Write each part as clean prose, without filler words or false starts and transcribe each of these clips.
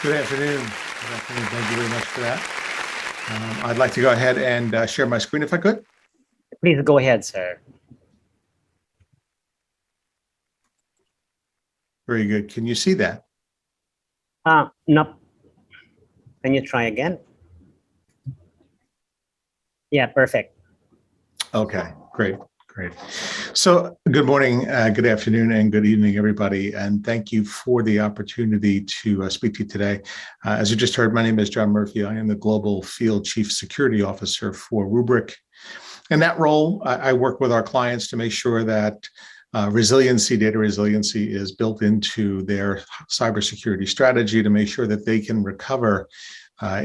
Good afternoon. Good afternoon. Thank you very much for that. I'd like to go ahead and share my screen if I could. Please go ahead, sir. Very good. Can you see that? No. Can you try again? Yeah, perfect. Okay, great. Great. So good morning, good afternoon, and good evening, everybody. And thank you for the opportunity to speak to you today. As you just heard, my name is John Murphy. I am the Global Field Chief Security Officer for Rubrik. In that role, I work with our clients to make sure that resiliency, data resiliency is built into their cybersecurity strategy to make sure that they can recover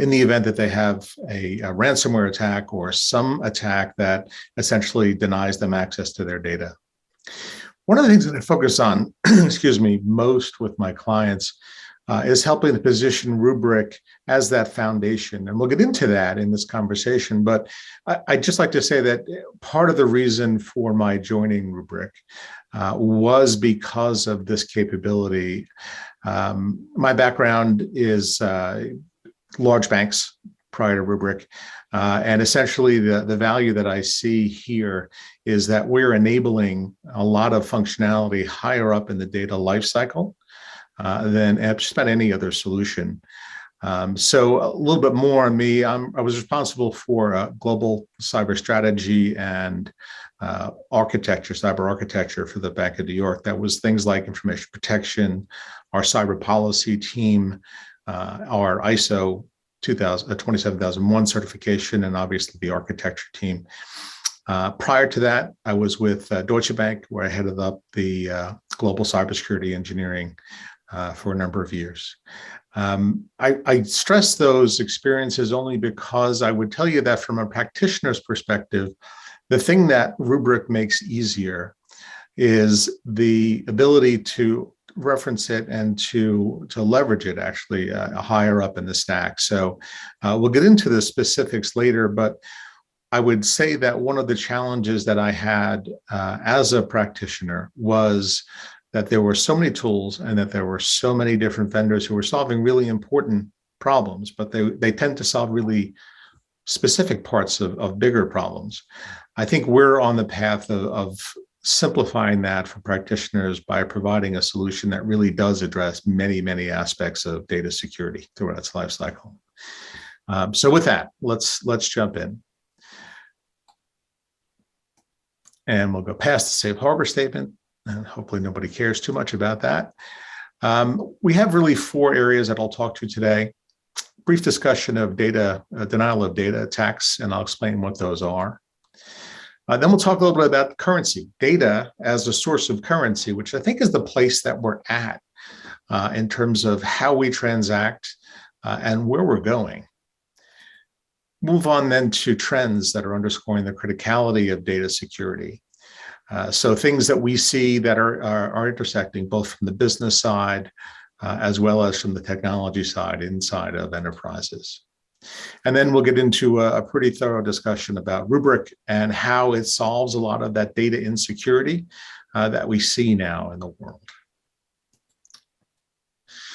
in the event that they have a ransomware attack or some attack that essentially denies them access to their data. One of the things that I focus on, excuse me, most with my clients is helping to position Rubrik as that foundation. And we'll get into that in this conversation, but I'd just like to say that part of the reason for my joining Rubrik was because of this capability. My background is large banks prior to Rubrik. And essentially the value that I see here is that we're enabling a lot of functionality higher up in the data lifecycle than just about any other solution. So a little bit more on me. I was responsible for global cyber strategy and architecture, cyber architecture for the Bank of New York. That was things like information protection, our cyber policy team, our ISO 27001 certification, and obviously the architecture team. Prior to that, I was with Deutsche Bank, where I headed up the global cybersecurity engineering for a number of years. I stress those experiences only because I would tell you that from a practitioner's perspective, the thing that Rubrik makes easier is the ability to reference it and to leverage it actually higher up in the stack. So we'll get into the specifics later, but I would say that one of the challenges that I had as a practitioner was that there were so many tools and that there were so many different vendors who were solving really important problems, but they tend to solve really specific parts of bigger problems. I think we're on the path of simplifying that for practitioners by providing a solution that really does address many, many aspects of data security throughout its life cycle. So with that, let's jump in. And we'll go past the safe harbor statement, and hopefully nobody cares too much about that. We have really 4 areas that I'll talk to today. Brief discussion of data, denial of data attacks, and I'll explain what those are. Then we'll talk a little bit about currency, data as a source of currency, which I think is the place that we're at in terms of how we transact and where we're going. Move on then to trends that are underscoring the criticality of data security. So things that we see that are intersecting both from the business side as well as from the technology side inside of enterprises. And then we'll get into a pretty thorough discussion about Rubrik and how it solves a lot of that data insecurity that we see now in the world.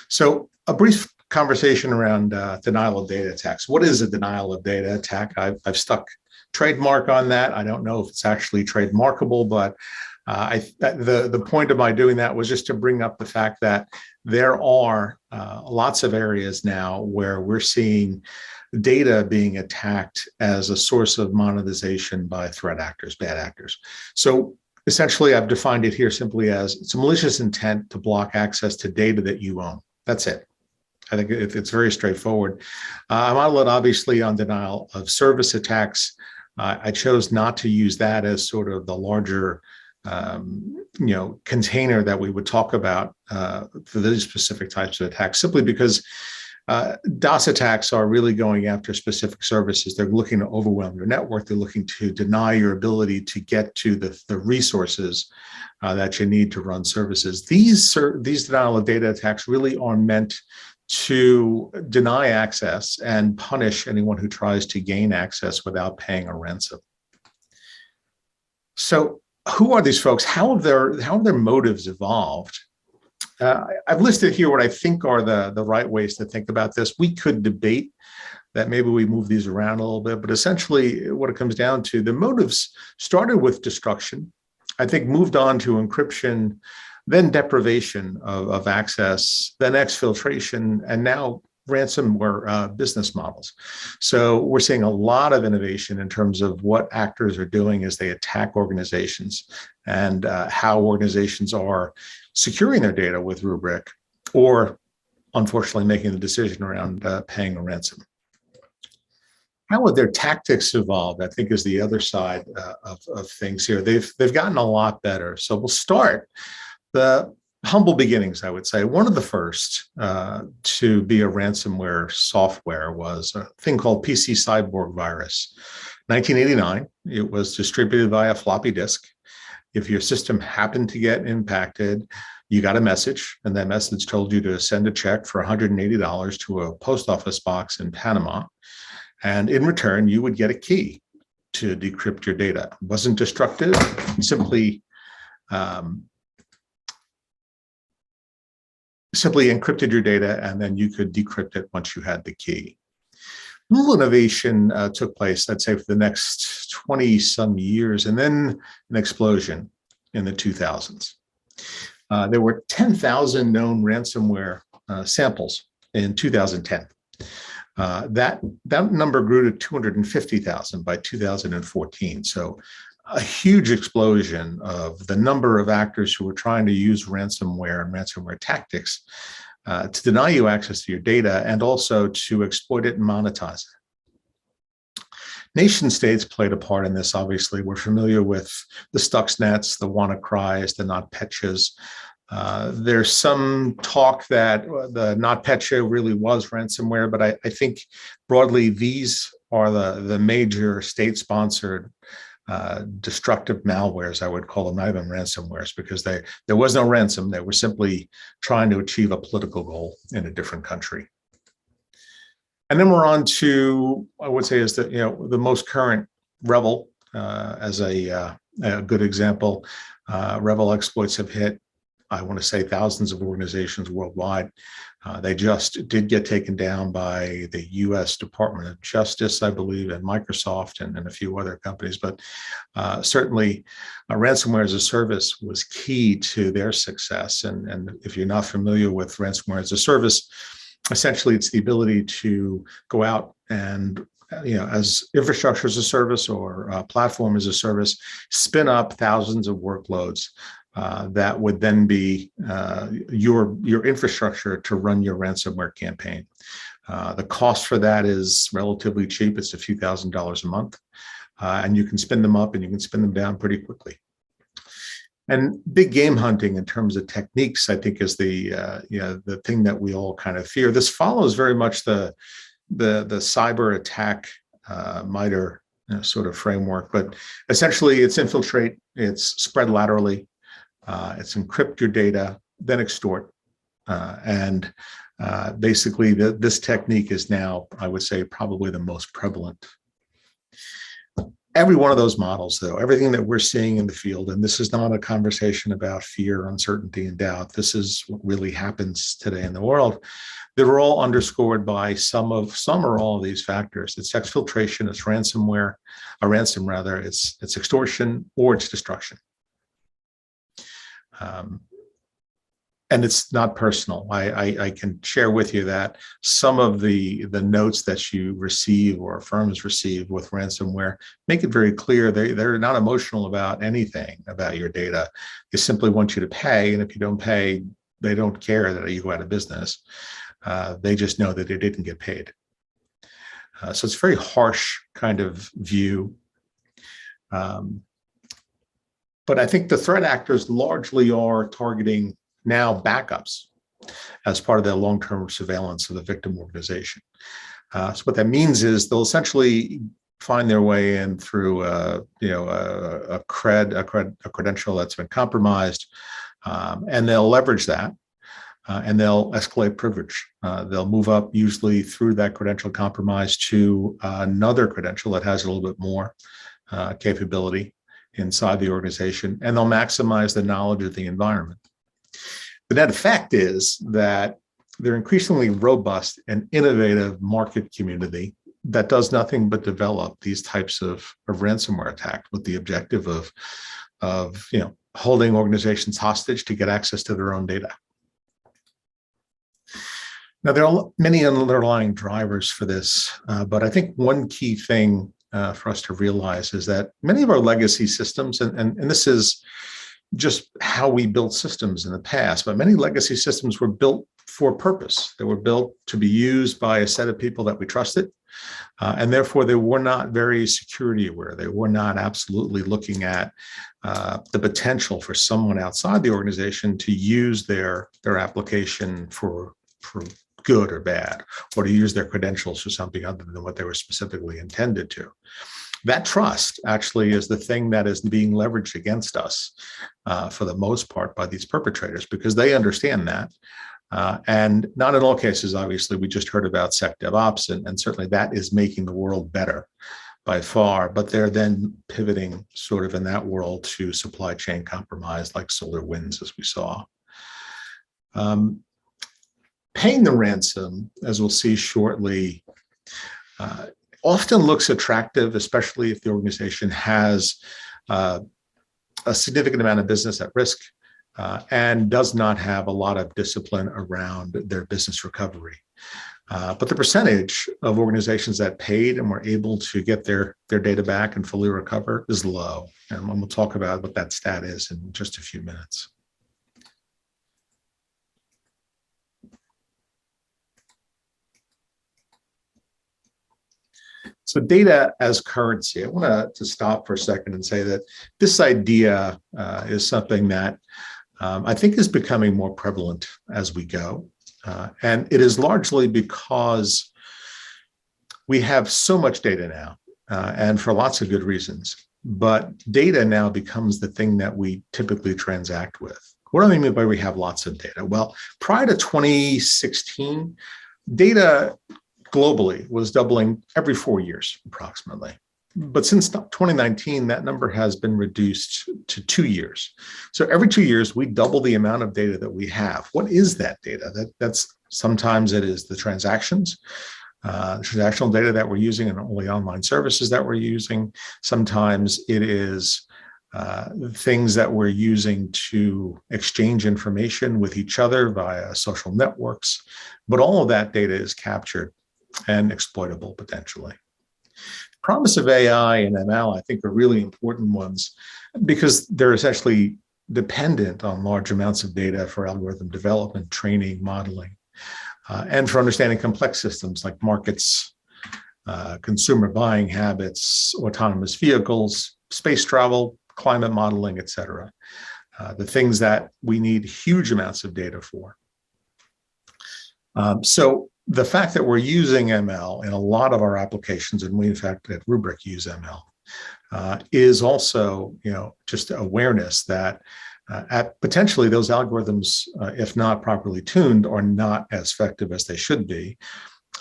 So a brief conversation around denial of data attacks. What is a denial of data attack? I've stuck trademark on that. I don't know if it's actually trademarkable, but the point of my doing that was just to bring up the fact that there are lots of areas now where we're seeing data being attacked as a source of monetization by threat actors, bad actors. So essentially, I've defined it here simply as it's a malicious intent to block access to data that you own. That's it. I think it's very straightforward. I'm outlet obviously on denial of service attacks. I chose not to use that as sort of the larger container that we would talk about for those specific types of attacks, simply because DOS attacks are really going after specific services. They're looking to overwhelm your network. They're looking to deny your ability to get to the resources that you need to run services. These denial of data attacks really are meant to deny access and punish anyone who tries to gain access without paying a ransom. So who are these folks? How have their motives evolved? I've listed here what I think are the right ways to think about this. We could debate that maybe we move these around a little bit, but essentially what it comes down to, the motives started with destruction, I think moved on to encryption, then deprivation of access, then exfiltration, and now ransomware business models. So we're seeing a lot of innovation in terms of what actors are doing as they attack organizations and how organizations are securing their data with Rubrik, or unfortunately making the decision around paying a ransom. How have their tactics evolved, I think, is the other side of things here. They've gotten a lot better. So we'll start the humble beginnings, I would say. One of the first to be a ransomware software was a thing called PC Cyborg virus. 1989, it was distributed via floppy disk. If your system happened to get impacted, you got a message, and that message told you to send a check for $180 to a post office box in Panama. And in return, you would get a key to decrypt your data. It wasn't destructive, simply encrypted your data, and then you could decrypt it once you had the key. Little innovation took place, I'd say, for the next 20 some years, and then an explosion in the 2000s. There were 10,000 known ransomware samples in 2010. That number grew to 250,000 by 2014. So a huge explosion of the number of actors who were trying to use ransomware and ransomware tactics to deny you access to your data and also to exploit it and monetize it. Nation states played a part in this, obviously. We're familiar with the Stuxnets, the WannaCrys, the NotPetya's. There's some talk that the NotPetya really was ransomware, but I think broadly these are the major state-sponsored destructive malwares, I would call them, not even ransomwares, because there was no ransom. They were simply trying to achieve a political goal in a different country. And then we're on to, I would say, is the most current Rebel as a good example. Rebel exploits have hit, I want to say, thousands of organizations worldwide. They just did get taken down by the U.S. Department of Justice, I believe, and Microsoft and a few other companies. But certainly, ransomware as a service was key to their success. And if you're not familiar with ransomware as a service, essentially it's the ability to go out and, as infrastructure as a service or platform as a service, spin up thousands of workloads that would then be your infrastructure to run your ransomware campaign. The cost for that is relatively cheap. It's a few $1,000s a month, and you can spin them up and you can spin them down pretty quickly. And big game hunting in terms of techniques, I think, is the thing that we all kind of fear. This follows very much the cyber attack MITRE sort of framework, but essentially it's infiltrate, it's spread laterally, it's encrypt your data, then extort. And basically this technique is now, I would say, probably the most prevalent. Every one of those models, though, everything that we're seeing in the field, and this is not a conversation about fear, uncertainty, and doubt. This is what really happens today in the world. They're all underscored by some or all of these factors. It's exfiltration, it's ransomware, it's extortion, or it's destruction. And it's not personal. I can share with you that some of the notes that you receive or firms receive with ransomware make it very clear they're not emotional about anything about your data. They simply want you to pay, and if you don't pay, they don't care that you go out of business. They just know that they didn't get paid. So it's a very harsh kind of view. But I think the threat actors largely are targeting now backups as part of their long-term surveillance of the victim organization. So what that means is they'll essentially find their way in through a credential that's been compromised, and they'll leverage that, and they'll escalate privilege. They'll move up usually through that credential compromise to another credential that has a little bit more capability inside the organization, and they'll maximize the knowledge of the environment. The net effect is that they're increasingly robust and innovative market community that does nothing but develop these types of ransomware attacks with the objective of holding organizations hostage to get access to their own data. Now, there are many underlying drivers for this, but I think one key thing for us to realize is that many of our legacy systems, and this is just how we built systems in the past, but many legacy systems were built for a purpose. They were built to be used by a set of people that we trusted, and therefore they were not very security aware. They were not absolutely looking at the potential for someone outside the organization to use their application for good or bad, or to use their credentials for something other than what they were specifically intended to. That trust actually is the thing that is being leveraged against us for the most part by these perpetrators, because they understand that. And not in all cases, obviously, we just heard about SecDevOps, and certainly that is making the world better by far, but they're then pivoting sort of in that world to supply chain compromise like SolarWinds, as we saw. Paying the ransom, as we'll see shortly, often looks attractive, especially if the organization has a significant amount of business at risk and does not have a lot of discipline around their business recovery. But the percentage of organizations that paid and were able to get their data back and fully recover is low. And we'll talk about what that stat is in just a few minutes. So data as currency, I want to stop for a second and say that this idea is something that I think is becoming more prevalent as we go. And it is largely because we have so much data now, and for lots of good reasons. But data now becomes the thing that we typically transact with. What do I mean by we have lots of data? Well, prior to 2016, data globally was doubling every 4 years, approximately. But since 2019, that number has been reduced to 2 years. So every 2 years, we double the amount of data that we have. What is that data? That's sometimes it is the transactions, transactional data that we're using and only online services that we're using. Sometimes it is things that we're using to exchange information with each other via social networks. But all of that data is captured and exploitable potentially. Promise of AI and ML, I think, are really important ones because they're essentially dependent on large amounts of data for algorithm development, training, modeling, and for understanding complex systems like markets, consumer buying habits, autonomous vehicles, space travel, climate modeling, et cetera. The things that we need huge amounts of data for. So the fact that we're using ML in a lot of our applications, and we in fact at Rubrik use ML, is also just awareness that at potentially those algorithms, if not properly tuned, are not as effective as they should be,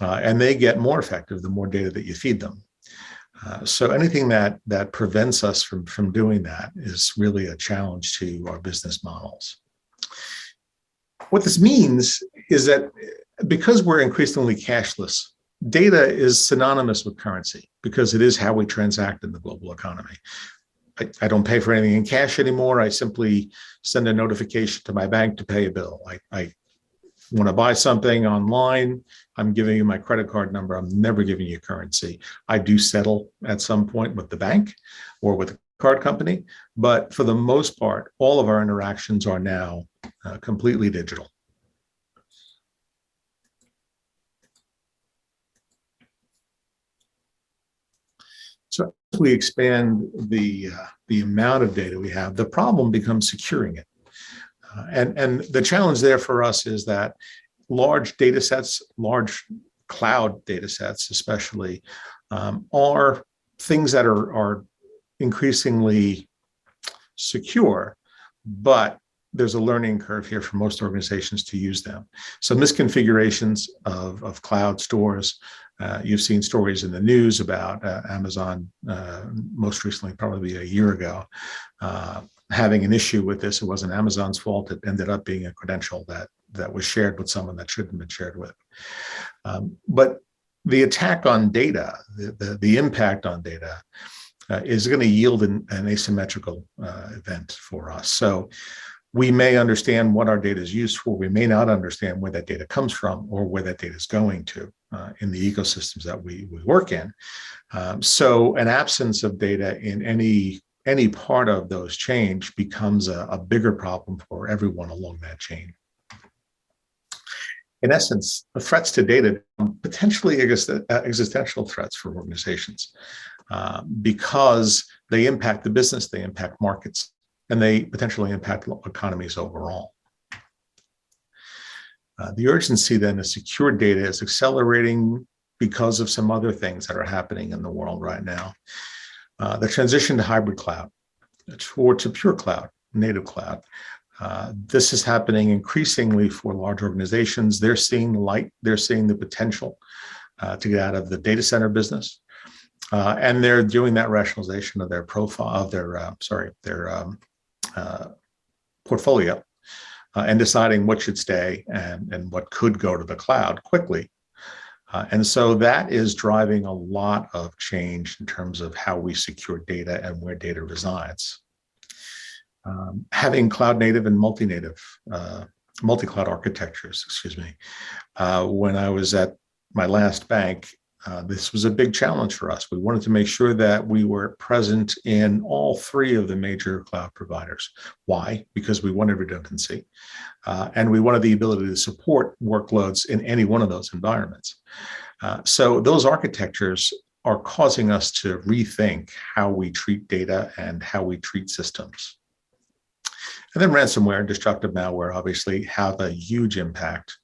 and they get more effective the more data that you feed them. So anything that prevents us from doing that is really a challenge to our business models. What this means is that because we're increasingly cashless, data is synonymous with currency because it is how we transact in the global economy. I don't pay for anything in cash anymore. I simply send a notification to my bank to pay a bill. I want to buy something online, I'm giving you my credit card number. I'm never giving you currency. I do settle at some point with the bank or with the card company, but for the most part, all of our interactions are now completely digital. So as we expand the amount of data we have, the problem becomes securing it. And the challenge there for us is that large data sets, large cloud data sets especially, are things that are increasingly secure, but there's a learning curve here for most organizations to use them. So misconfigurations of cloud stores You've seen stories in the news about Amazon, most recently, probably a year ago, having an issue with this. It wasn't Amazon's fault. It ended up being a credential that was shared with someone that shouldn't have been shared with. But the attack on data, the impact on data, is going to yield an asymmetrical event for us. So we may understand what our data is used for. We may not understand where that data comes from or where that data is going to in the ecosystems that we work in. So an absence of data in any part of those change becomes a bigger problem for everyone along that chain. In essence, the threats to data potentially existential threats for organizations because they impact the business, they impact markets, and they potentially impact economies overall. The urgency then to secure data is accelerating because of some other things that are happening in the world right now. The transition to hybrid cloud, or to pure cloud, native cloud. This is happening increasingly for large organizations. They're seeing the light, they're seeing the potential to get out of the data center business. And they're doing that rationalization of their profile, of their portfolio, and deciding what should stay and what could go to the cloud quickly. And so that is driving a lot of change in terms of how we secure data and where data resides. Having cloud native and multi-cloud architectures, when I was at my last bank, this was a big challenge for us. We wanted to make sure that we were present in all three of the major cloud providers. Why? Because we wanted redundancy, and we wanted the ability to support workloads in any one of those environments. So those architectures are causing us to rethink how we treat data and how we treat systems. And then ransomware and destructive malware obviously have a huge impact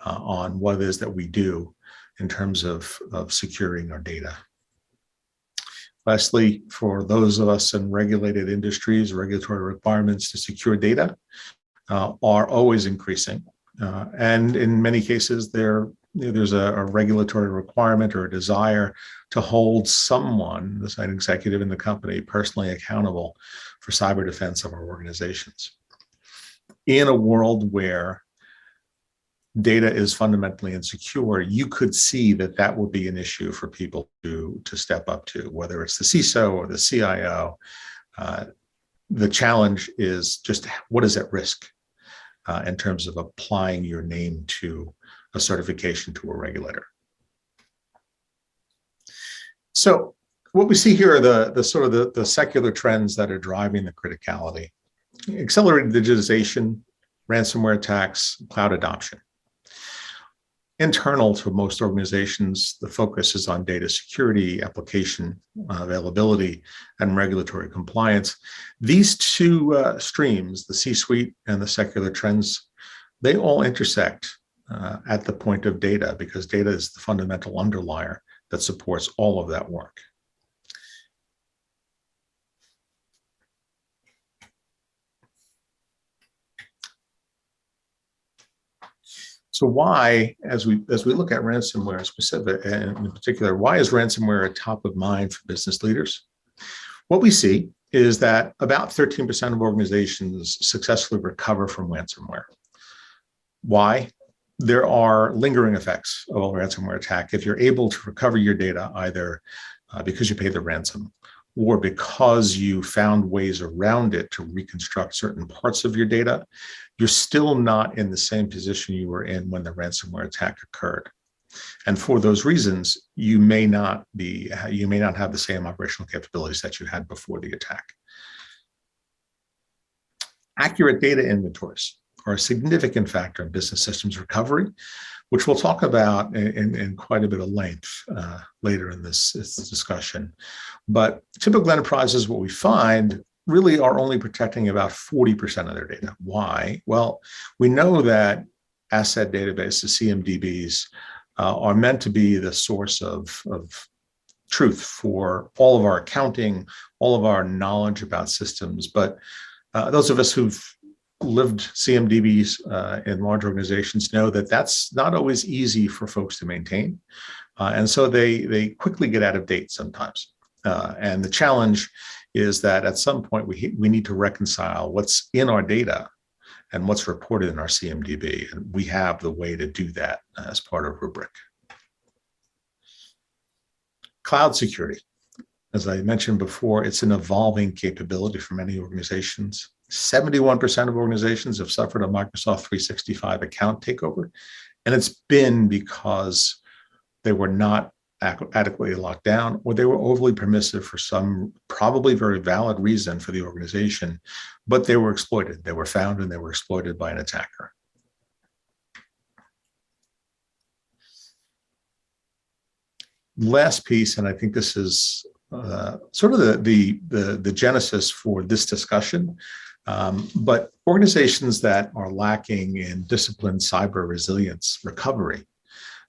on what it is that we do in terms of securing our data. Lastly, for those of us in regulated industries, regulatory requirements to secure data are always increasing. And in many cases, there's a regulatory requirement or a desire to hold someone, the site executive in the company, personally accountable for cyber defense of our organizations. In a world where data is fundamentally insecure, you could see that would be an issue for people to step up to, whether it's the CISO or the CIO. The challenge is just what is at risk in terms of applying your name to a certification to a regulator. So what we see here are the secular trends that are driving the criticality: accelerated digitization, ransomware attacks, cloud adoption. Internal to most organizations, the focus is on data security, application availability, and regulatory compliance. These two streams, the C-suite and the secular trends, they all intersect at the point of data, because data is the fundamental underlier that supports all of that work. So why, as we look at ransomware specific, and in particular, why is ransomware top of mind for business leaders? What we see is that about 13% of organizations successfully recover from ransomware. Why? There are lingering effects of a ransomware attack. If you're able to recover your data, either because you paid the ransom or because you found ways around it to reconstruct certain parts of your data, you're still not in the same position you were in when the ransomware attack occurred. And for those reasons, you may not have the same operational capabilities that you had before the attack. Accurate data inventories are a significant factor in business systems recovery, which we'll talk about in quite a bit of length later in this discussion. But typical enterprises, what we find, really are only protecting about 40% of their data. Why? Well, we know that asset databases, CMDBs, are meant to be the source of truth for all of our accounting, all of our knowledge about systems. But those of us who've lived CMDBs in large organizations know that that's not always easy for folks to maintain. And so they quickly get out of date sometimes. And the challenge is that at some point we need to reconcile what's in our data and what's reported in our CMDB. And we have the way to do that as part of Rubrik. Cloud security. As I mentioned before, it's an evolving capability for many organizations. 71% of organizations have suffered a Microsoft 365 account takeover, and it's been because they were not adequately locked down, or they were overly permissive for some probably very valid reason for the organization, but they were exploited. They were found and they were exploited by an attacker. Last piece, and I think this is sort of the genesis for this discussion, but organizations that are lacking in disciplined cyber resilience recovery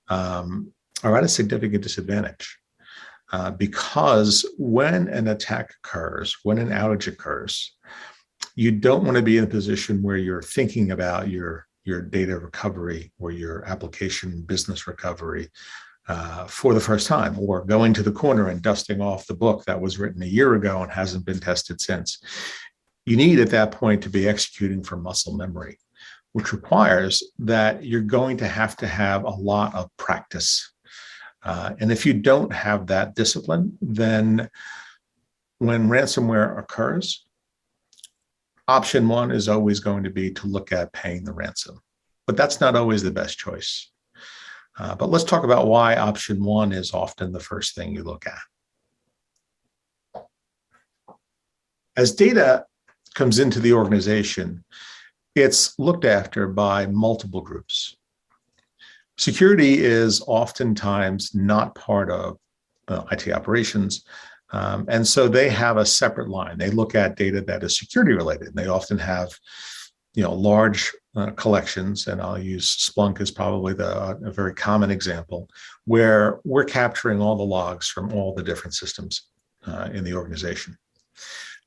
are at a significant disadvantage because when an attack occurs, when an outage occurs, you don't want to be in a position where you're thinking about your data recovery or your application business recovery for the first time, or going to the corner and dusting off the book that was written a year ago and hasn't been tested since. You need at that point to be executing from muscle memory, which requires that you're going to have a lot of practice. And if you don't have that discipline, then when ransomware occurs, option one is always going to be to look at paying the ransom. But that's not always the best choice. But let's talk about why option one is often the first thing you look at. As data comes into the organization, it's looked after by multiple groups. Security is oftentimes not part of IT operations, and so they have a separate line. They look at data that is security related. They often have, large collections, and I'll use Splunk as probably a very common example, where we're capturing all the logs from all the different systems in the organization.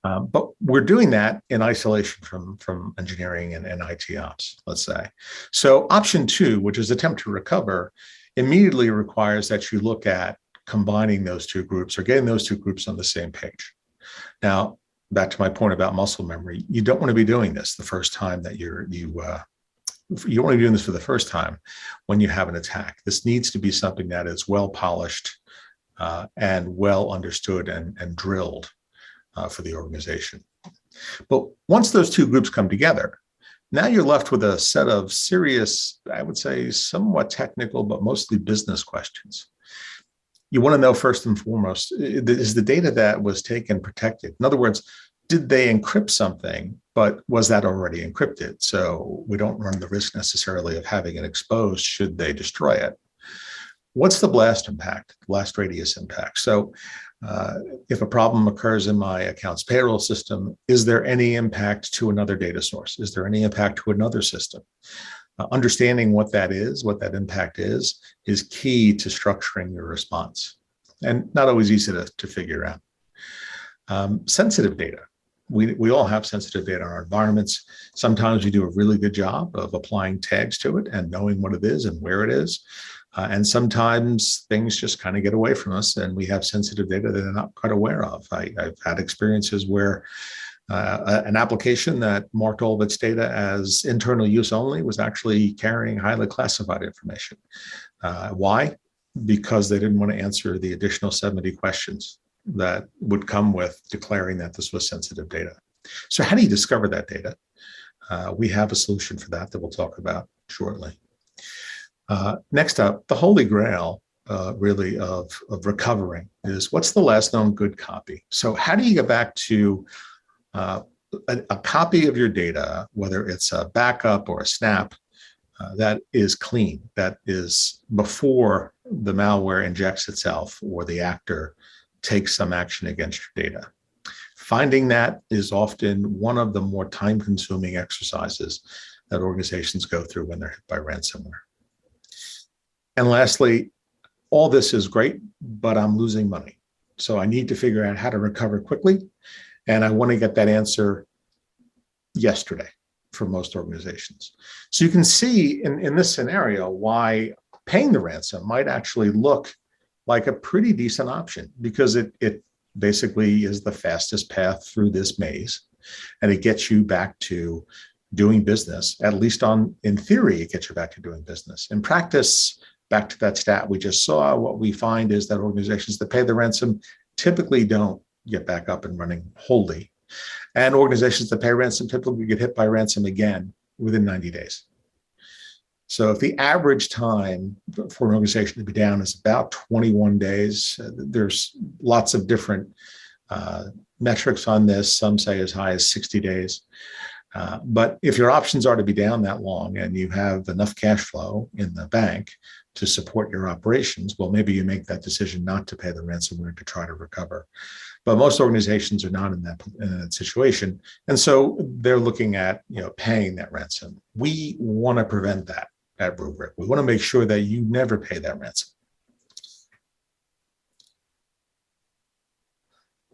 But we're doing that in isolation from engineering and IT ops, let's say. So option two, which is attempt to recover, immediately requires that you look at combining those two groups or getting those two groups on the same page. Now, back to my point about muscle memory, you don't want to be doing this the first time that you don't want to be doing this for the first time when you have an attack. This needs to be something that is well polished and well understood and drilled for the organization. But once those two groups come together, now you're left with a set of serious, I would say somewhat technical, but mostly business questions. You want to know first and foremost, is the data that was taken protected? In other words, did they encrypt something, but was that already encrypted? So we don't run the risk necessarily of having it exposed should they destroy it. What's the blast impact, blast radius impact? So if a problem occurs in my accounts payroll system, is there any impact to another data source? Is there any impact to another system? Understanding what that is, what that impact is key to structuring your response, and not always easy to figure out. Sensitive data. We all have sensitive data in our environments. Sometimes we do a really good job of applying tags to it and knowing what it is and where it is. And sometimes things just kind of get away from us and we have sensitive data that they're not quite aware of. I've had experiences where an application that marked all of its data as internal use only was actually carrying highly classified information. Why? Because they didn't want to answer the additional 70 questions that would come with declaring that this was sensitive data. So how do you discover that data? We have a solution for that we'll talk about shortly. Next up, the holy grail really of recovering is what's the last known good copy? So how do you get back to a copy of your data, whether it's a backup or a snap, that is clean, that is before the malware injects itself or the actor takes some action against your data? Finding that is often one of the more time-consuming exercises that organizations go through when they're hit by ransomware. And lastly, all this is great, but I'm losing money. So I need to figure out how to recover quickly. And I want to get that answer yesterday for most organizations. So you can see in this scenario why paying the ransom might actually look like a pretty decent option because it basically is the fastest path through this maze, and it gets you back to doing business. At least in theory, it gets you back to doing business. In practice, back to that stat we just saw, what we find is that organizations that pay the ransom typically don't get back up and running wholly. And organizations that pay ransom typically get hit by ransom again within 90 days. So if the average time for an organization to be down is about 21 days, there's lots of different metrics on this. Some say as high as 60 days. But if your options are to be down that long and you have enough cash flow in the bank to support your operations, well, maybe you make that decision not to pay the ransomware to try to recover. But most organizations are not in that situation. And so they're looking at paying that ransom. We want to prevent that at Rubrik. We want to make sure that you never pay that ransom.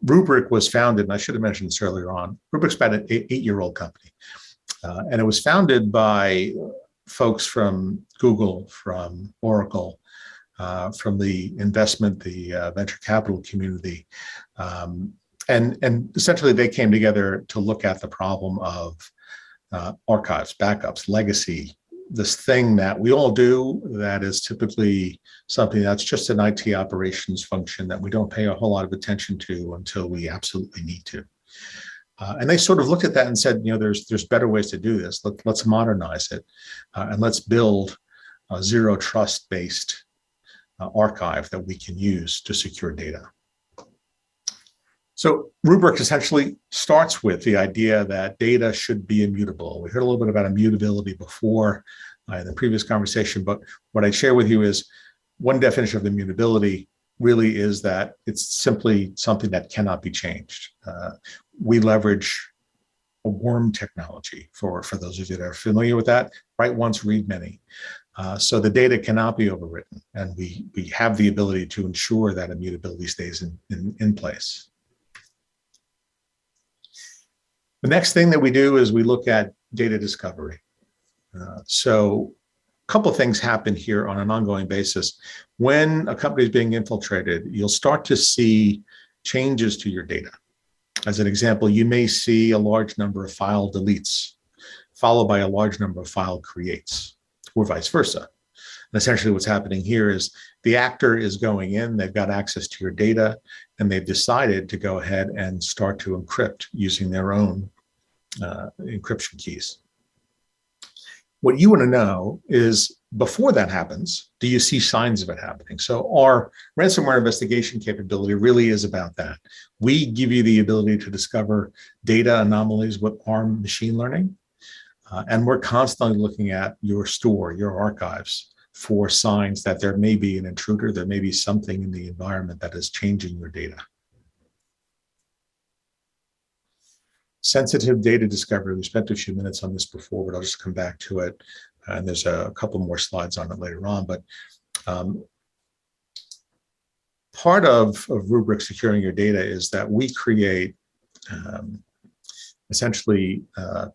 Rubrik was founded, and I should have mentioned this earlier on, Rubrik's about an 8-year-old company. And it was founded by folks from Google, from Oracle, from the venture capital community. And essentially they came together to look at the problem of archives, backups, legacy, this thing that we all do that is typically something that's just an IT operations function that we don't pay a whole lot of attention to until we absolutely need to. And they sort of looked at that and said, there's better ways to do this. Let's modernize it, and let's build a zero trust based archive that we can use to secure data. So Rubrik essentially starts with the idea that data should be immutable. We heard a little bit about immutability before in the previous conversation, but what I share with you is one definition of immutability really is that it's simply something that cannot be changed. We leverage a worm technology for those of you that are familiar with that, write once, read many. So the data cannot be overwritten, and we have the ability to ensure that immutability stays in place. The next thing that we do is we look at data discovery. So a couple of things happen here on an ongoing basis. When a company is being infiltrated, you'll start to see changes to your data. As an example, you may see a large number of file deletes followed by a large number of file creates, or vice versa. And essentially what's happening here is the actor is going in, they've got access to your data, and they've decided to go ahead and start to encrypt using their own encryption keys. What you want to know is, before that happens, do you see signs of it happening? So our ransomware investigation capability really is about that. We give you the ability to discover data anomalies with our machine learning, and we're constantly looking at your store, your archives, for signs that there may be an intruder, there may be something in the environment that is changing your data. Sensitive data discovery, we spent a few minutes on this before, but I'll just come back to it. And there's a couple more slides on it later on. But part of Rubrik securing your data is that we create essentially a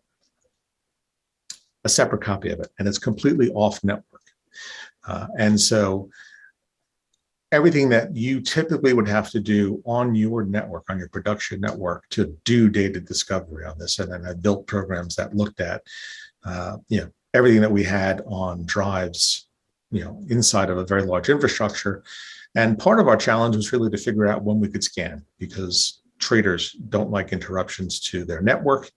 separate copy of it, and it's completely off network. And so everything that you typically would have to do on your network, on your production network, to do data discovery on this. And then I built programs that looked at, everything that we had on drives, inside of a very large infrastructure. And part of our challenge was really to figure out when we could scan, because traders don't like interruptions to their network.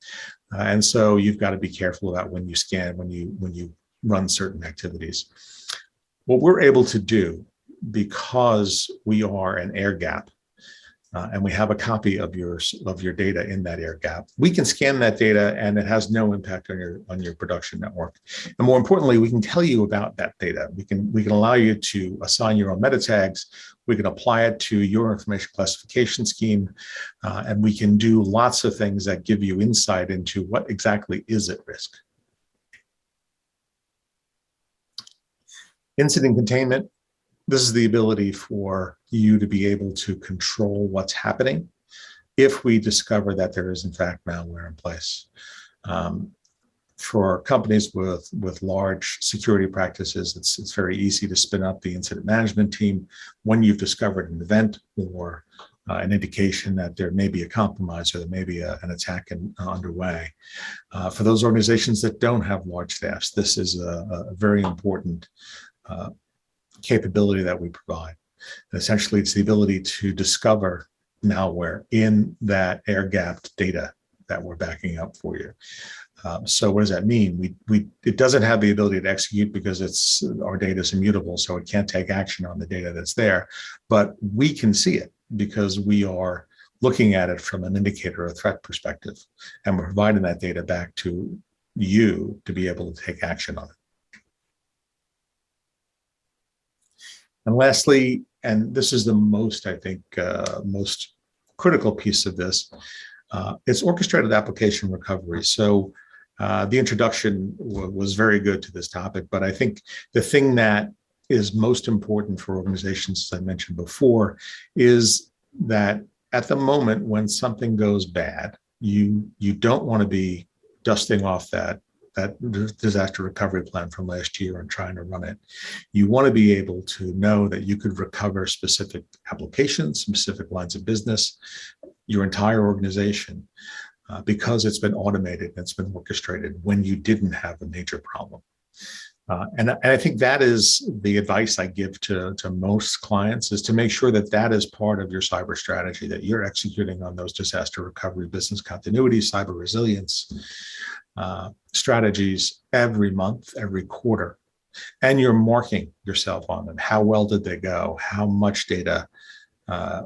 And so you've got to be careful about when you scan, when you run certain activities. What we're able to do, because we are an air gap, and we have a copy of your data in that air gap, we can scan that data and it has no impact on your production network. And more importantly, we can tell you about that data. We can allow you to assign your own meta tags. We can apply it to your information classification scheme, and we can do lots of things that give you insight into what exactly is at risk. Incident containment. This is the ability for you to be able to control what's happening if we discover that there is in fact malware in place. For companies with large security practices, it's very easy to spin up the incident management team when you've discovered an event or an indication that there may be a compromise or there may be an attack underway. For those organizations that don't have large staffs, this is a very important capability that we provide. And essentially, it's the ability to discover malware in that air-gapped data that we're backing up for you. So what does that mean? It doesn't have the ability to execute because our data is immutable, so it can't take action on the data that's there. But we can see it because we are looking at it from an indicator or threat perspective, and we're providing that data back to you to be able to take action on it. And lastly, and this is the most, I think, most critical piece of this, it's orchestrated application recovery. So the introduction was very good to this topic, but I think the thing that is most important for organizations, as I mentioned before, is that at the moment when something goes bad, you don't want to be dusting off that disaster recovery plan from last year and trying to run it. You want to be able to know that you could recover specific applications, specific lines of business, your entire organization, because it's been automated and it's been orchestrated when you didn't have a major problem. And I think that is the advice I give to most clients, is to make sure that that is part of your cyber strategy, that you're executing on those disaster recovery, business continuity, cyber resilience strategies every month, every quarter. And you're marking yourself on them. How well did they go? How much data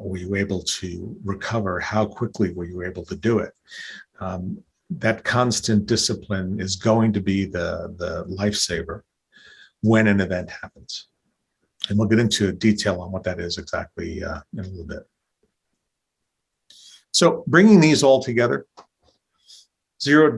were you able to recover? How quickly were you able to do it? That constant discipline is going to be the lifesaver when an event happens. And we'll get into detail on what that is exactly in a little bit. So bringing these all together, zero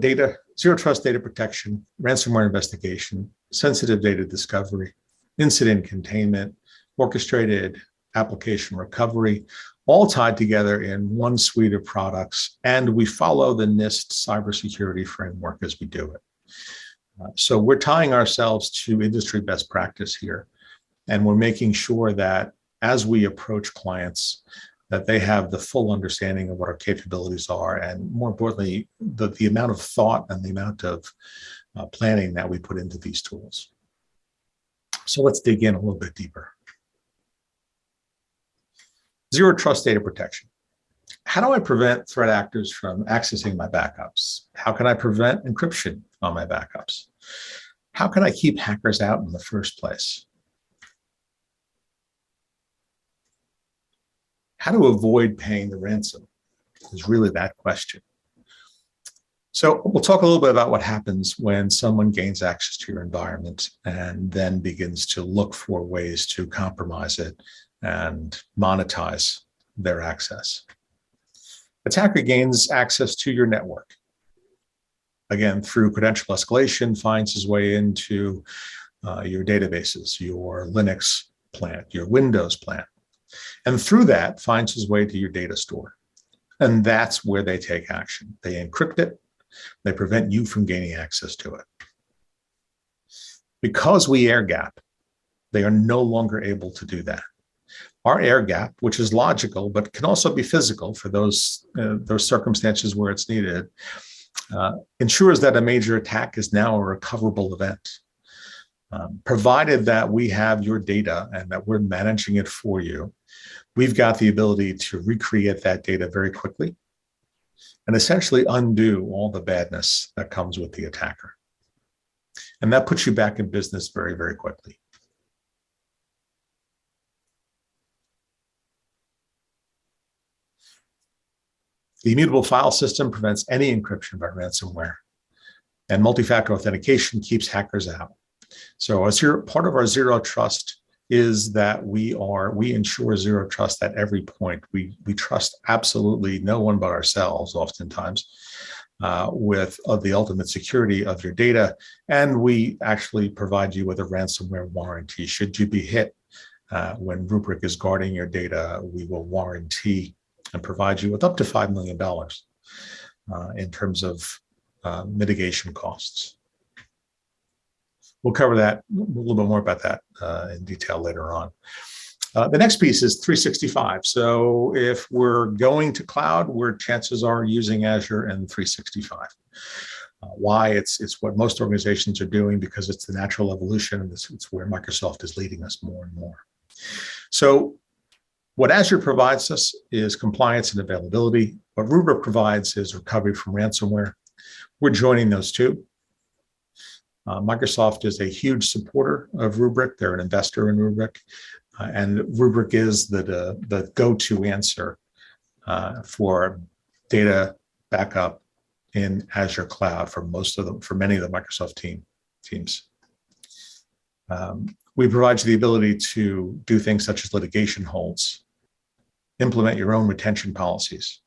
trust data protection, ransomware investigation, sensitive data discovery, incident containment, orchestrated application recovery, all tied together in one suite of products. And we follow the NIST cybersecurity framework as we do it. So we're tying ourselves to industry best practice here. And we're making sure that as we approach clients, that they have the full understanding of what our capabilities are, and more importantly, the amount of thought and the amount of planning that we put into these tools. So let's dig in a little bit deeper. Zero trust data protection. How do I prevent threat actors from accessing my backups? How can I prevent encryption on my backups? How can I keep hackers out in the first place? How to avoid paying the ransom is really that question. So we'll talk a little bit about what happens when someone gains access to your environment and then begins to look for ways to compromise it and monetize their access. Attacker gains access to your network. Again, through credential escalation, finds his way into your databases, your Linux plant, your Windows plant. And through that, finds his way to your data store. And that's where they take action. They encrypt it. They prevent you from gaining access to it. Because we air gap, they are no longer able to do that. Our air gap, which is logical, but can also be physical for those circumstances where it's needed, ensures that a major attack is now a recoverable event. Provided that we have your data and that we're managing it for you, we've got the ability to recreate that data very quickly and essentially undo all the badness that comes with the attacker. And that puts you back in business very, very quickly. The immutable file system prevents any encryption by ransomware, and multi-factor authentication keeps hackers out. So part of our zero trust is that we ensure zero trust at every point. We trust absolutely no one but ourselves, oftentimes, with the ultimate security of your data. And we actually provide you with a ransomware warranty. Should you be hit when Rubrik is guarding your data, we will warranty and provide you with up to $5 million in terms of mitigation costs. We'll cover that, a little bit more about that in detail later on. The next piece is 365. So if we're going to cloud, chances are using Azure and 365. Why? It's what most organizations are doing because it's the natural evolution, and it's where Microsoft is leading us more and more. So what Azure provides us is compliance and availability. What Rubrik provides is recovery from ransomware. We're joining those two. Microsoft is a huge supporter of Rubrik. They're an investor in Rubrik. And Rubrik is the go-to answer for data backup in Azure Cloud for many of the Microsoft teams. We provide you the ability to do things such as litigation holds, implement your own retention policies.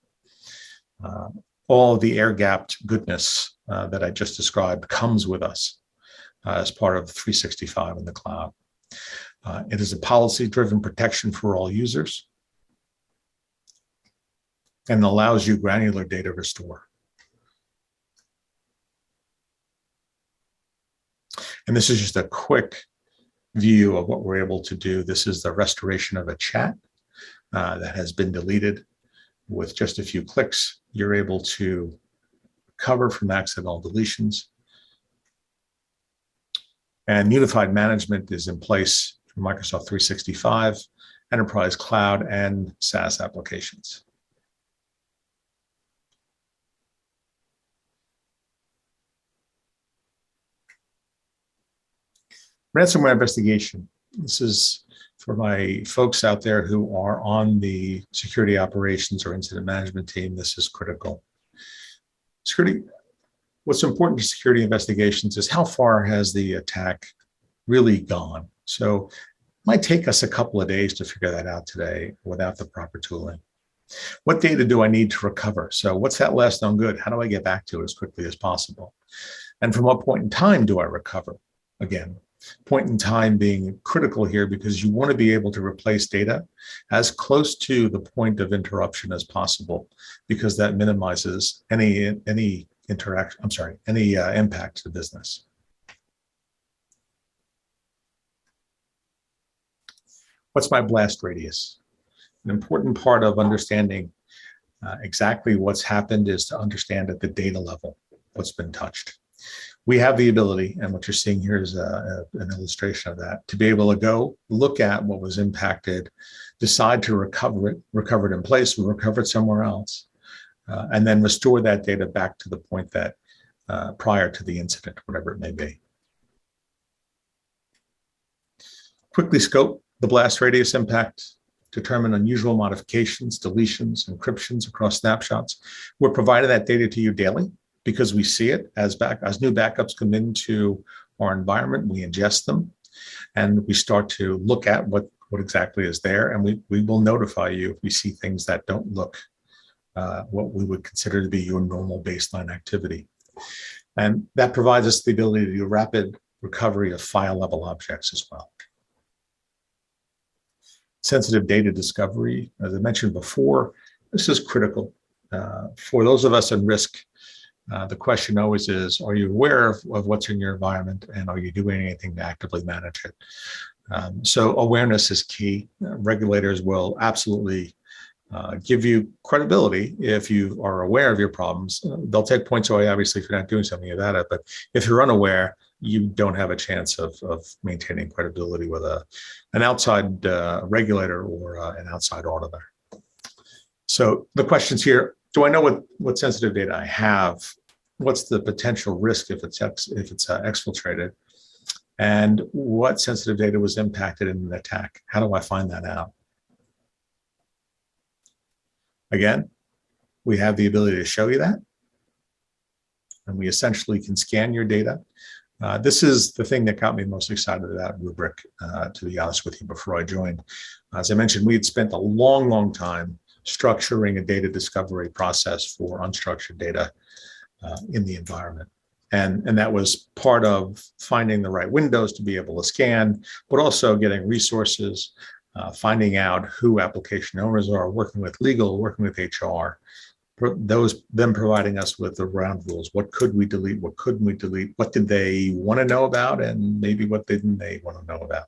All of the air-gapped goodness that I just described comes with us as part of 365 in the cloud. It is a policy-driven protection for all users and allows you granular data restore. And this is just a quick view of what we're able to do. This is the restoration of a chat that has been deleted. With just a few clicks, you're able to recover from accidental deletions. And unified management is in place for Microsoft 365, Enterprise Cloud, and SaaS applications. Ransomware investigation. This is for my folks out there who are on the security operations or incident management team. This is critical. What's important to security investigations is how far has the attack really gone. So it might take us a couple of days to figure that out today without the proper tooling. What data do I need to recover? So what's that last known good? How do I get back to it as quickly as possible? And from what point in time do I recover? Again, point in time being critical here because you want to be able to replace data as close to the point of interruption as possible, because that minimizes any impact to the business. What's my blast radius? An important part of understanding exactly what's happened is to understand at the data level what's been touched. We have the ability, and what you're seeing here is an illustration of that, to be able to go look at what was impacted, decide to recover it in place, or recover it somewhere else, and then restore that data back to the point that prior to the incident, whatever it may be. Quickly scope the blast radius impact, determine unusual modifications, deletions, encryptions across snapshots. We're providing that data to you daily because we see it as new backups come into our environment. We ingest them and we start to look at what exactly is there, and we will notify you if we see things that don't look what we would consider to be your normal baseline activity. And that provides us the ability to do rapid recovery of file level objects as well. Sensitive data discovery, as I mentioned before, this is critical. For those of us in risk, the question always is, are you aware of what's in your environment, and are you doing anything to actively manage it? So awareness is key. Regulators will absolutely give you credibility if you are aware of your problems. They'll take points away, obviously, if you're not doing something about it. But if you're unaware, you don't have a chance of maintaining credibility with an outside regulator or an outside auditor. So the questions here: do I know what sensitive data I have? What's the potential risk if it's exfiltrated? And what sensitive data was impacted in an attack? How do I find that out? Again, we have the ability to show you that. And we essentially can scan your data. This is the thing that got me most excited about Rubrik, to be honest with you, before I joined. As I mentioned, we had spent a long time structuring a data discovery process for unstructured data in the environment. And that was part of finding the right windows to be able to scan, but also getting resources, finding out who application owners are, working with legal, working with HR, them providing us with the ground rules. What could we delete? What couldn't we delete? What did they want to know about? And maybe what didn't they want to know about?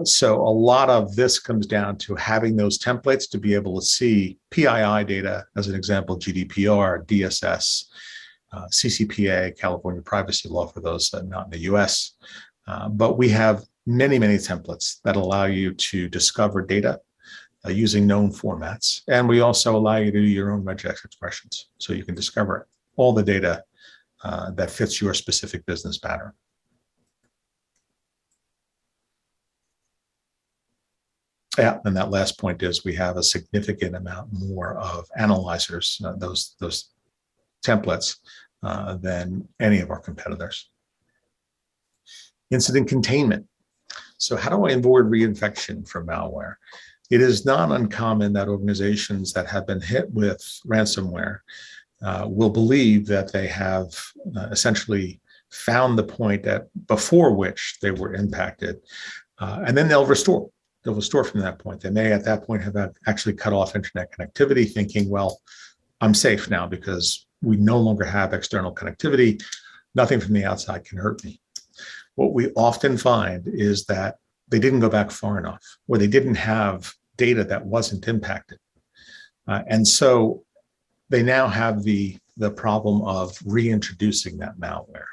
So a lot of this comes down to having those templates to be able to see PII data, as an example, GDPR, DSS, CCPA, California privacy law for those not in the US. But we have many, many templates that allow you to discover data using known formats. And we also allow you to do your own regex expressions. So you can discover all the data that fits your specific business pattern. Yeah, and that last point is we have a significant amount more of analyzers, those templates, than any of our competitors. Incident containment. So how do I avoid reinfection from malware? It is not uncommon that organizations that have been hit with ransomware will believe that they have essentially found the point before which they were impacted, and then they'll restore. They'll restore from that point. They may at that point have actually cut off internet connectivity, thinking, well, I'm safe now because we no longer have external connectivity. Nothing from the outside can hurt me. What we often find is that they didn't go back far enough, or they didn't have data that wasn't impacted. And so they now have the problem of reintroducing that malware.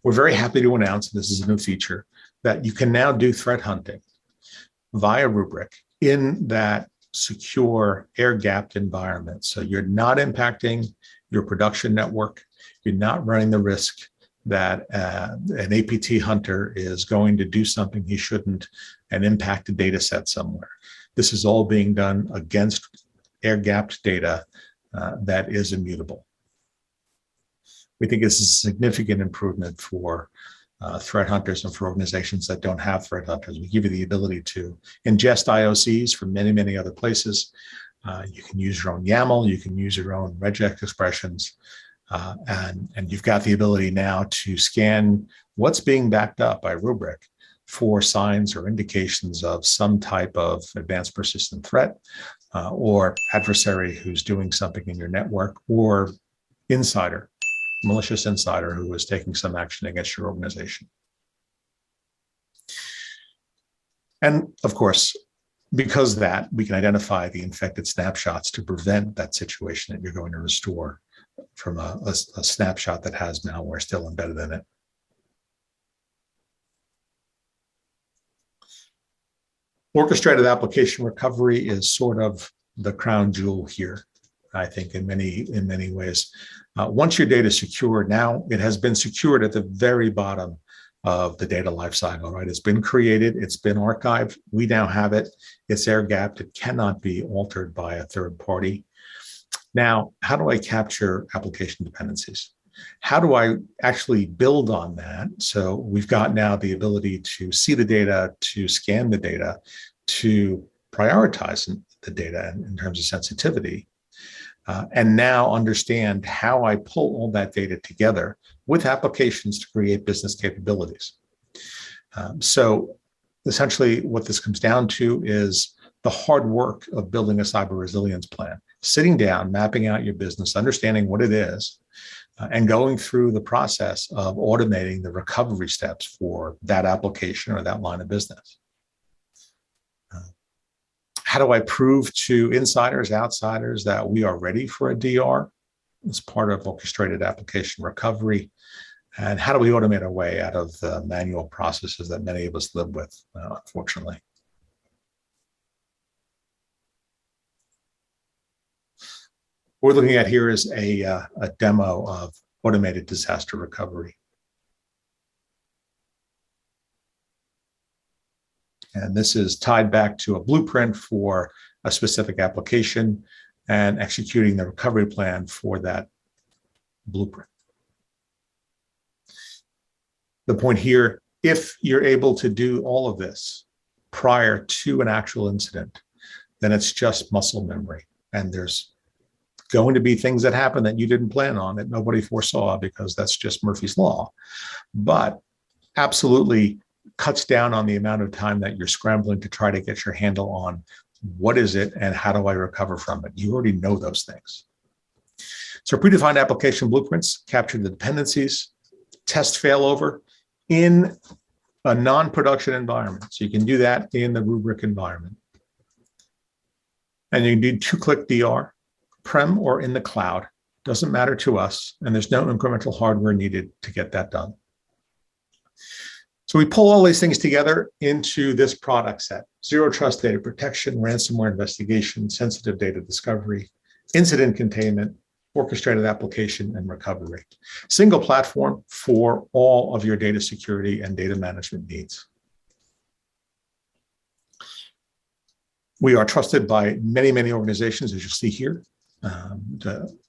We're very happy to announce, and this is a new feature, that you can now do threat hunting via Rubrik in that secure air-gapped environment. So you're not impacting your production network. You're not running the risk that an APT hunter is going to do something he shouldn't and impact a data set somewhere. This is all being done against air-gapped data that is immutable. We think this is a significant improvement for threat hunters and for organizations that don't have threat hunters. We give you the ability to ingest IOCs from many, many other places. You can use your own YAML, you can use your own regex expressions, and you've got the ability now to scan what's being backed up by Rubrik for signs or indications of some type of advanced persistent threat or adversary who's doing something in your network, or insider, malicious insider who is taking some action against your organization. And of course, because of that, we can identify the infected snapshots to prevent that situation that you're going to restore from a snapshot that has malware still embedded in it. Orchestrated application recovery is sort of the crown jewel here, I think, in many ways. Once your data is secured, now it has been secured at the very bottom of the data lifecycle, right? It's been created, it's been archived, we now have it, it's air-gapped, it cannot be altered by a third party. Now, how do I capture application dependencies? How do I actually build on that? So we've got now the ability to see the data, to scan the data, to prioritize the data in terms of sensitivity, and now understand how I pull all that data together with applications to create business capabilities. So essentially what this comes down to is the hard work of building a cyber resilience plan, sitting down, mapping out your business, understanding what it is, and going through the process of automating the recovery steps for that application or that line of business. How do I prove to insiders, outsiders that we are ready for a DR as part of orchestrated application recovery? And how do we automate our way out of the manual processes that many of us live with, unfortunately? What we're looking at here is a demo of automated disaster recovery. And this is tied back to a blueprint for a specific application and executing the recovery plan for that blueprint. The point here, if you're able to do all of this prior to an actual incident, then it's just muscle memory. And there's going to be things that happen that you didn't plan on, that nobody foresaw, because that's just Murphy's Law. But absolutely cuts down on the amount of time that you're scrambling to try to get your handle on what is it and how do I recover from it. You already know those things. So predefined application blueprints capture the dependencies, test failover in a non-production environment. So you can do that in the Rubrik environment. And you can do two-click DR, prem or in the cloud. Doesn't matter to us, and there's no incremental hardware needed to get that done. So we pull all these things together into this product set: zero trust data protection, ransomware investigation, sensitive data discovery, incident containment, orchestrated application, and recovery. Single platform for all of your data security and data management needs. We are trusted by many, many organizations, as you see here,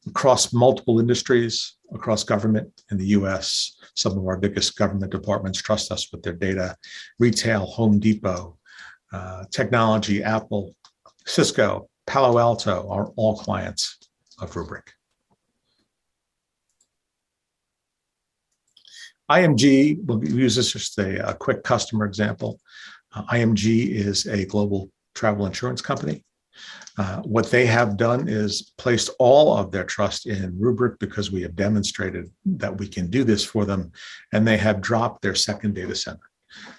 across multiple industries, across government in the US. Some of our biggest government departments trust us with their data. Retail, Home Depot, technology, Apple, Cisco, Palo Alto are all clients of Rubrik. IMG, we'll use this just a quick customer example. IMG is a global travel insurance company. What they have done is placed all of their trust in Rubrik because we have demonstrated that we can do this for them, and they have dropped their second data center.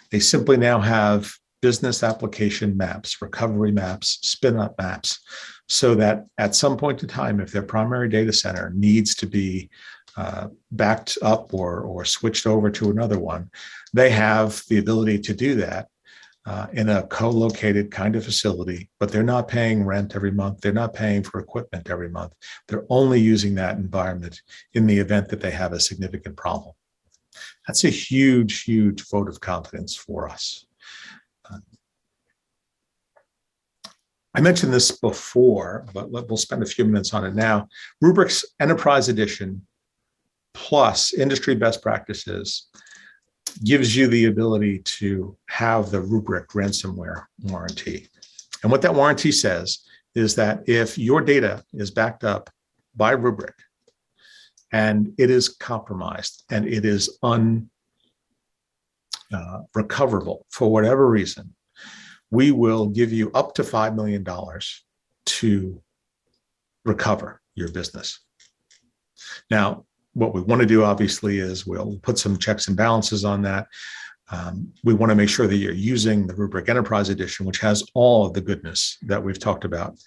They simply now have business application maps, recovery maps, spin-up maps, so that at some point in time, if their primary data center needs to be backed up or switched over to another one, they have the ability to do that in a co-located kind of facility, but they're not paying rent every month. They're not paying for equipment every month. They're only using that environment in the event that they have a significant problem. That's a huge, huge vote of confidence for us. I mentioned this before, but we'll spend a few minutes on it now. Rubrik's Enterprise Edition plus industry best practices gives you the ability to have the Rubrik ransomware warranty. And what that warranty says is that if your data is backed up by Rubrik and it is compromised and it is unrecoverable for whatever reason, we will give you up to $5 million to recover your business. Now, what we want to do, obviously, is we'll put some checks and balances on that. We want to make sure that you're using the Rubrik Enterprise Edition, which has all of the goodness that we've talked about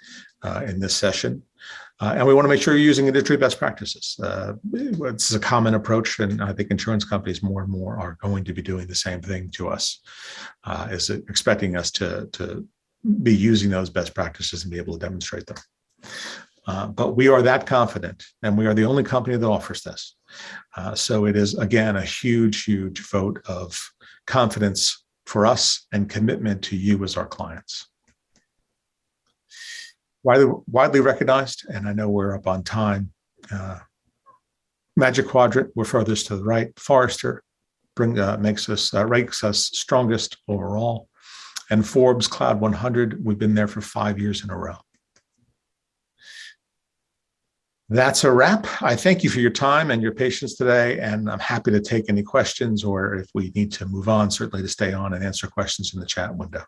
in this session. And we want to make sure you're using industry best practices. It's a common approach, and I think insurance companies more and more are going to be doing the same thing to us, is expecting us to be using those best practices and be able to demonstrate them. But we are that confident, and we are the only company that offers this. So it is, again, a huge, huge vote of confidence for us and commitment to you as our clients. Widely recognized, and I know we're up on time. Magic Quadrant, we're furthest to the right. Forrester ranks us strongest overall. And Forbes Cloud 100, we've been there for 5 years in a row. That's a wrap. I thank you for your time and your patience today, and I'm happy to take any questions, or if we need to move on, certainly to stay on and answer questions in the chat window.